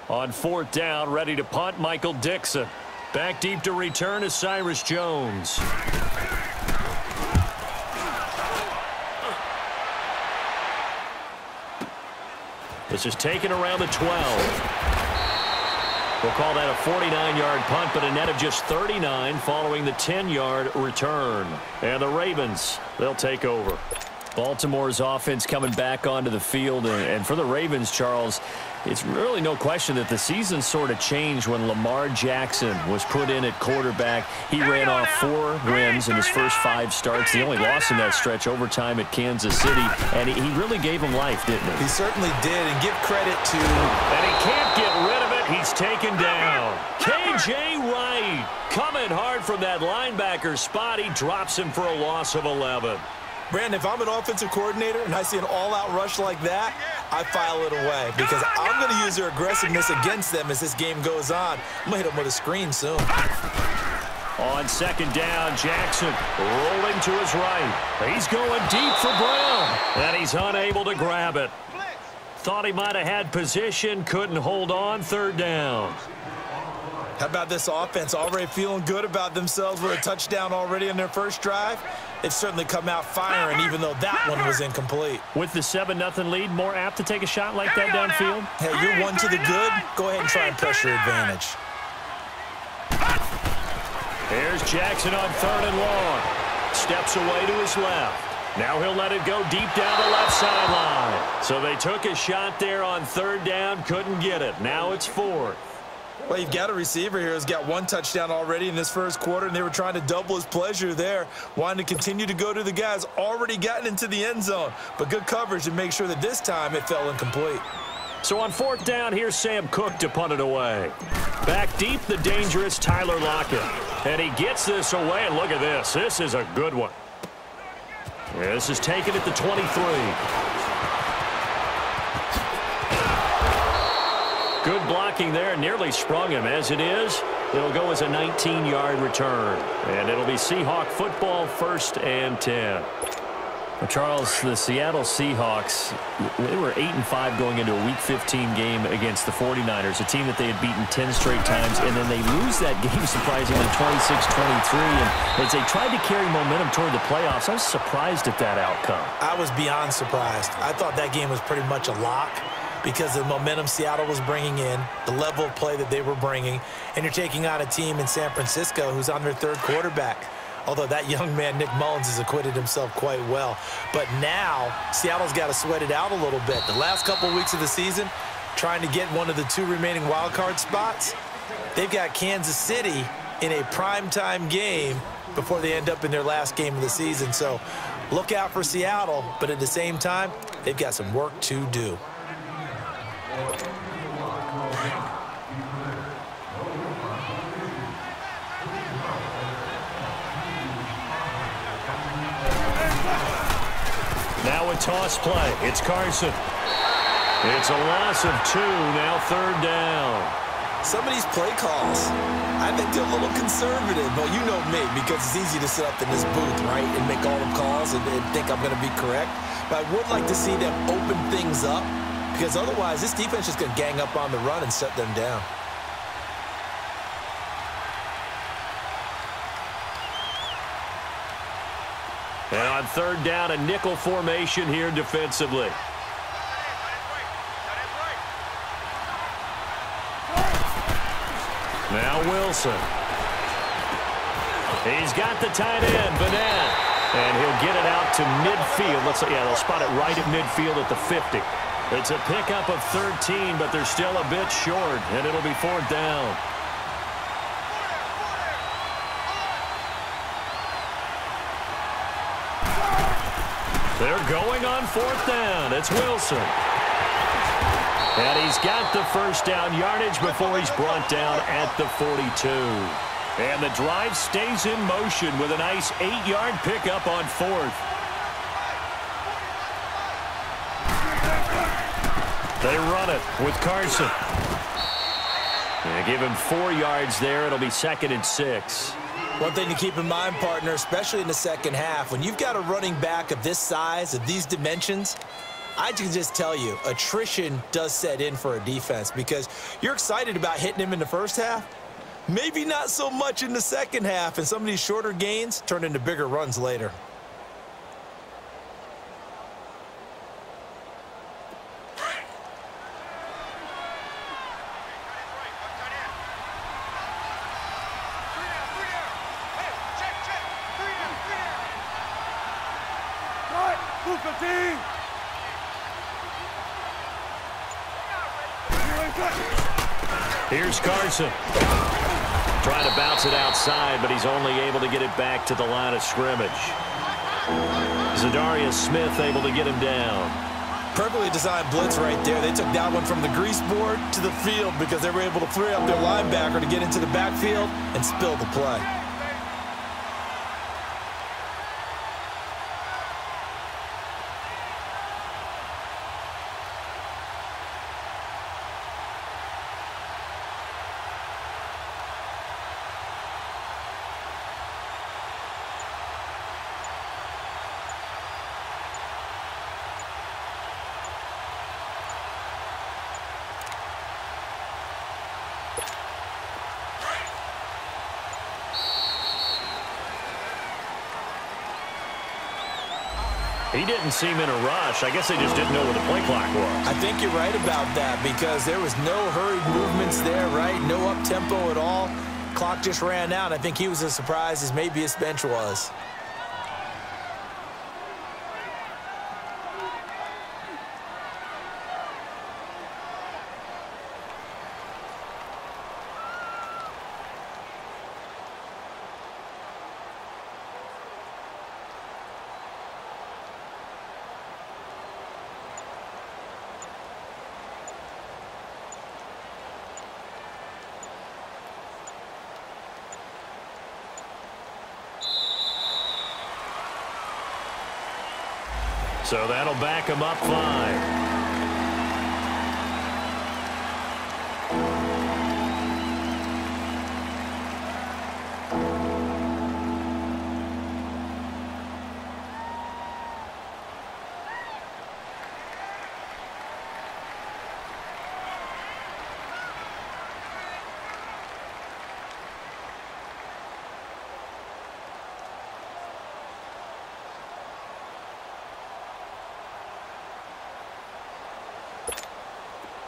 On fourth down, ready to punt, Michael Dixon. Back deep to return is Cyrus Jones. This is taken around the 12. We'll call that a 49-yard punt, but a net of just 39 following the 10-yard return. And the Ravens, they'll take over. Baltimore's offense coming back onto the field. And for the Ravens, Charles, it's really no question that the season sort of changed when Lamar Jackson was put in at quarterback. He ran off 4 wins in his first 5 starts. The only loss in that stretch overtime at Kansas City. And he really gave him life, didn't he? He certainly did. And give credit to... And he can't get rid of it. He's taken down. K.J. Wright coming hard from that linebacker spot. He drops him for a loss of 11. Brandon, if I'm an offensive coordinator and I see an all-out rush like that, I file it away because I'm going to use their aggressiveness against them as this game goes on. I'm going to hit them with a screen soon. On second down, Jackson rolling to his right. He's going deep for Brown, and he's unable to grab it. Thought he might have had position, couldn't hold on. Third down. How about this offense already feeling good about themselves with a touchdown already in their first drive? They've certainly come out firing, even though that one was incomplete. With the 7-0 lead, more apt to take a shot like that downfield? Hey, you're one to the good. Go ahead and try and press your advantage. Here's Jackson on 3rd and long. Steps away to his left. Now he'll let it go deep down the left sideline. So they took a shot there on 3rd down, couldn't get it. Now it's 4th. Well, you've got a receiver here who's got 1 touchdown already in this first quarter, and they were trying to double his pleasure there, wanting to continue to go to the guys already gotten into the end zone. But good coverage to make sure that this time it fell incomplete. So on 4th down, here's Sam Cook to punt it away. Back deep, the dangerous Tyler Lockett. And he gets this away, and look at this. This is a good one. This is taken at the 23. Good blocking there, nearly sprung him. As it is, it'll go as a 19-yard return. And it'll be Seahawk football, 1st and 10. Well, Charles, the Seattle Seahawks, they were 8-5 going into a Week 15 game against the 49ers, a team that they had beaten 10 straight times, and then they lose that game surprisingly 26-23. And as they tried to carry momentum toward the playoffs, I was surprised at that outcome. I was beyond surprised. I thought that game was pretty much a lock, because of the momentum Seattle was bringing in, the level of play that they were bringing, and you're taking on a team in San Francisco who's on their 3rd quarterback. Although that young man, Nick Mullins, has acquitted himself quite well. But now, Seattle's got to sweat it out a little bit. The last couple of weeks of the season, trying to get one of the 2 remaining wild card spots, they've got Kansas City in a primetime game before they end up in their last game of the season. So look out for Seattle, but at the same time, they've got some work to do. Now a toss play. It's Carson. It's a loss of 2. Now 3rd down. Some of these play calls, I think they're a little conservative. But you know me, because it's easy to sit up in this booth, right, and make all the calls and think I'm going to be correct. But I would like to see them open things up, because otherwise this defense is going to gang up on the run and shut them down. And on 3rd down, a nickel formation here defensively. Now Wilson. He's got the tight end, Vanette. And he'll get it out to midfield. They'll spot it right at midfield at the 50. It's a pickup of 13, but they're still a bit short, and it'll be 4th down. They're going on 4th down. It's Wilson. And he's got the 1st down yardage before he's brought down at the 42. And the drive stays in motion with a nice 8-yard pickup on 4th. They run it with Carson. They give him 4 yards there. It'll be 2nd and 6. One thing to keep in mind, partner, especially in the second half, when you've got a running back of this size, of these dimensions, I can just tell you, attrition does set in for a defense because you're excited about hitting him in the first half. Maybe not so much in the second half, and some of these shorter gains turn into bigger runs later. Here's Carson. Trying to bounce it outside, but he's only able to get it back to the line of scrimmage. Zadarius Smith able to get him down. Perfectly designed blitz right there. They took that one from the grease board to the field because they were able to free up their linebacker to get into the backfield and spill the play. He didn't seem in a rush. I guess they just didn't know where the play clock was. I think you're right about that because there was no hurried movements there, right? No up-tempo at all. Clock just ran out. I think he was as surprised as maybe his bench was. So that'll back him up 5.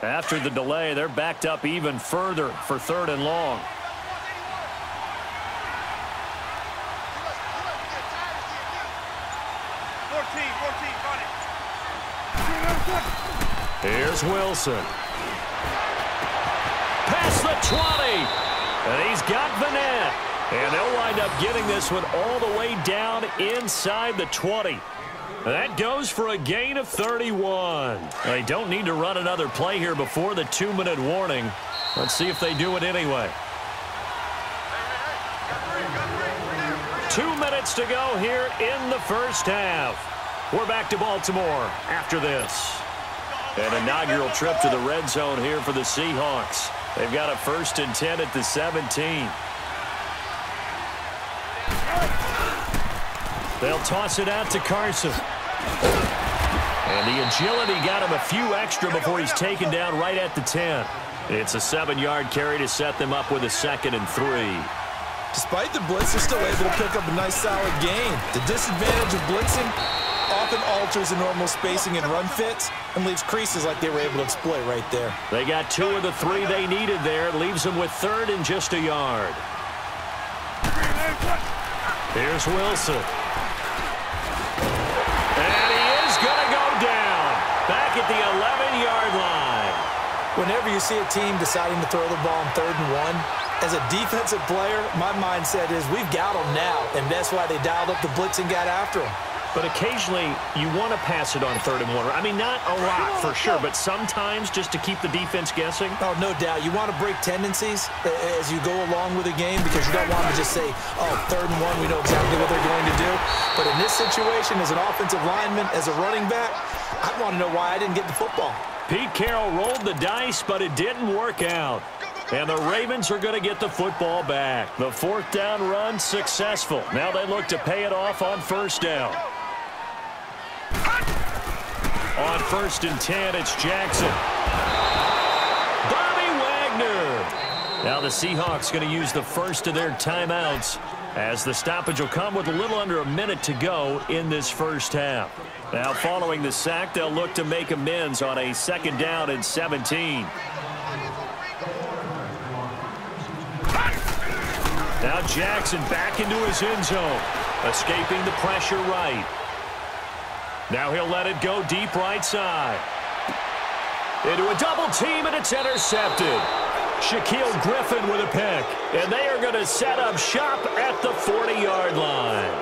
After the delay, they're backed up even further for 3rd and long. Here's Wilson. Past the 20. And he's got Vanette. And they'll wind up getting this one all the way down inside the 20. That goes for a gain of 31. They don't need to run another play here before the 2-minute warning. Let's see if they do it anyway. 2 minutes to go here in the first half. We're back to Baltimore after this. An inaugural trip to the red zone here for the Seahawks. They've got a 1st and 10 at the 17. They'll toss it out to Carson. And the agility got him a few extra before he's taken down right at the 10. It's a 7-yard carry to set them up with a 2nd and 3. Despite the blitz, they're still able to pick up a nice solid gain. The disadvantage of blitzing often alters the normal spacing and run fits and leaves creases like they were able to exploit right there. They got 2 of the 3 they needed there. It leaves them with 3rd and just a yard. Here's Wilson. And he is going to go down back at the 11-yard line. Whenever you see a team deciding to throw the ball on 3rd and 1, as a defensive player, my mindset is we've got them now, and that's why they dialed up the blitz and got after them. But occasionally, you want to pass it on 3rd and 1. I mean, not a lot for sure, but sometimes just to keep the defense guessing. Oh, no doubt. You want to break tendencies as you go along with a game because you don't want to just say, oh, 3rd and 1, we know exactly what they're going to do. But in this situation, as an offensive lineman, as a running back, I want to know why I didn't get the football. Pete Carroll rolled the dice, but it didn't work out. And the Ravens are going to get the football back. The 4th down run successful. Now they look to pay it off on 1st down. On 1st and 10, it's Jackson. Bobby Wagner. Now the Seahawks going to use the first of their timeouts as the stoppage will come with a little under a minute to go in this first half. Now following the sack, they'll look to make amends on a 2nd down and 17. Now Jackson back into his end zone, escaping the pressure right. Now he'll let it go deep right side. Into a double team, and it's intercepted. Shaquille Griffin with a pick, and they are going to set up shop at the 40-yard line.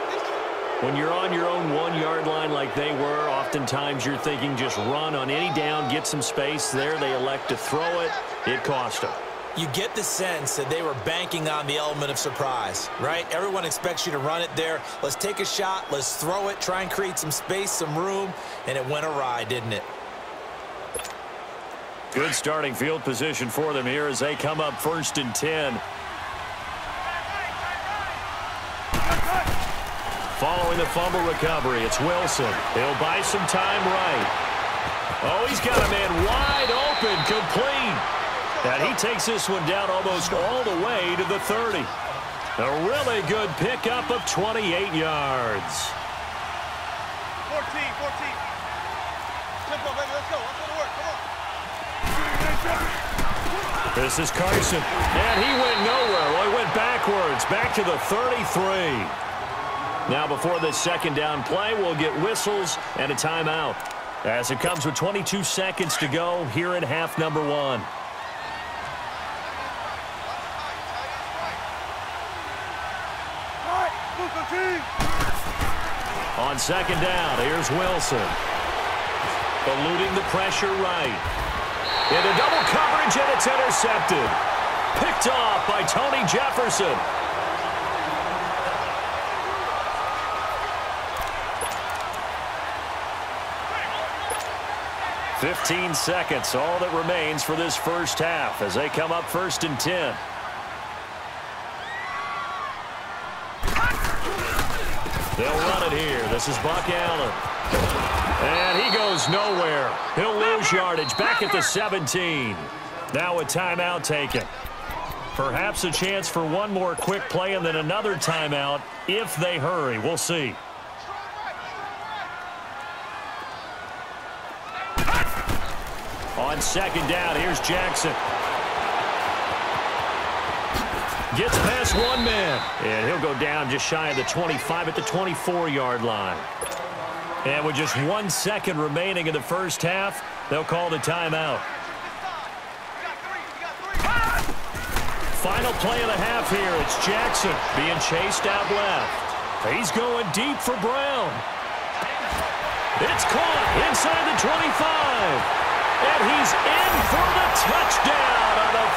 When you're on your own 1-yard line like they were, oftentimes you're thinking just run on any down, get some space. There they elect to throw it. It cost them. You get the sense that they were banking on the element of surprise, right? Everyone expects you to run it there. Let's take a shot. Let's throw it. Try and create some space, some room. And it went awry, didn't it? Good starting field position for them here as they come up 1st and 10. Following the fumble recovery, it's Wilson. He'll buy some time right. Oh, he's got a man wide open, complete. And he takes this one down almost all the way to the 30. A really good pickup of 28 yards. 14. Tempo, baby, let's go. Let's go to work. Come on. This is Carson. And he went nowhere. Well, he went backwards, back to the 33. Now before this 2nd down play, we'll get whistles and a timeout as it comes with 22 seconds to go here in half number 1. On 2nd down, here's Wilson. Eluding the pressure right. Into double coverage, and it's intercepted. Picked off by Tony Jefferson. "15 seconds, all that remains for this first half as they come up 1st and 10. They'll run it here. This is Buck Allen. And he goes nowhere. He'll lose yardage back at the 17. Now a timeout taken. Perhaps a chance for one more quick play and then another timeout if they hurry. We'll see. On 2nd down, here's Jackson. Gets past one man, and he'll go down just shy of the 25 at the 24-yard line. And with just 1 second remaining in the first half, they'll call the timeout. Final play of the half here. It's Jackson being chased out left. He's going deep for Brown. It's caught inside the 25. And he's in for the touchdown on a